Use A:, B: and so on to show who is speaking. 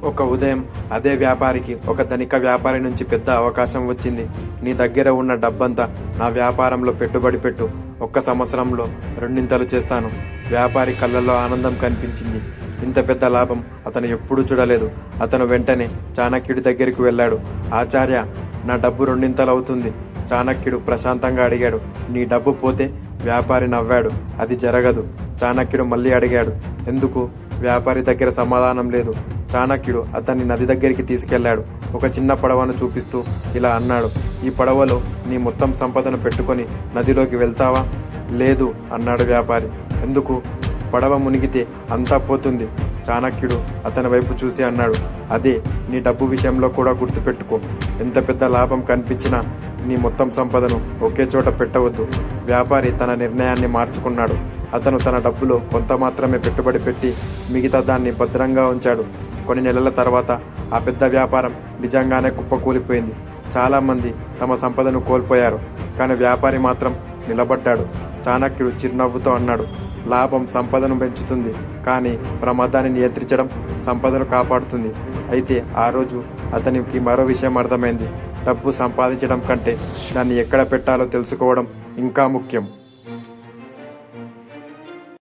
A: ఒక ఉదయం అదే వ్యాపారికి ఒక ధనిక వ్యాపారి నుంచి పెద్ద అవకాశం వచ్చింది. నీ దగ్గర ఉన్న డబ్బంతా నా వ్యాపారంలో పెట్టుబడి పెట్టు, ఒక్క సంవత్సరంలో రెండింతలు చేస్తాను. వ్యాపారి కళ్ళల్లో ఆనందం కనిపించింది. ఇంత పెద్ద లాభం అతను ఎప్పుడూ చూడలేదు. అతను వెంటనే చాణక్యుడి దగ్గరికి వెళ్ళాడు. ఆచార్య, నా డబ్బు రెండింతలు అవుతుంది. చాణక్యుడు ప్రశాంతంగా అడిగాడు. నీ డబ్బు పోతే? వ్యాపారి నవ్వాడు. అది జరగదు. చాణక్యుడు మళ్ళీ అడిగాడు, ఎందుకు? వ్యాపారి దగ్గర సమాధానం లేదు. చాణక్యుడు అతన్ని నది దగ్గరికి తీసుకెళ్లాడు. ఒక చిన్న పడవను చూపిస్తూ ఇలా అన్నాడు, ఈ పడవలో నీ మొత్తం సంపదను పెట్టుకొని నదిలోకి వెళ్తావా? లేదు అన్నాడు వ్యాపారి. ఎందుకు? పడవ మునిగితే అంతా పోతుంది. చాణక్యుడు అతని వైపు చూసి అన్నాడు, అదే నీ డబ్బు విషయంలో కూడా గుర్తుపెట్టుకో. ఎంత పెద్ద లాభం కనిపించినా నీ మొత్తం సంపదను ఒకే చోట పెట్టవద్దు. వ్యాపారి తన నిర్ణయాన్ని మార్చుకున్నాడు. అతను తన డబ్బులో కొంత మాత్రమే పెట్టుబడి పెట్టి మిగతా దాన్ని భద్రంగా ఉంచాడు. కొన్ని నెలల తర్వాత ఆ పెద్ద వ్యాపారం నిజంగానే కుప్పకూలిపోయింది. చాలామంది తమ సంపదను కోల్పోయారు, కానీ వ్యాపారి మాత్రం నిలబడ్డాడు. చాణక్యుడు చిరునవ్వుతో అన్నాడు, లాభం సంపదను పెంచుతుంది, కానీ ప్రమాదాన్ని నియంత్రించడం సంపదను కాపాడుతుంది. అయితే ఆ రోజు అతనికి మరో విషయం అర్థమైంది. డబ్బు సంపాదించడం కంటే దాన్ని ఎక్కడ పెట్టాలో తెలుసుకోవడం ఇంకా ముఖ్యం.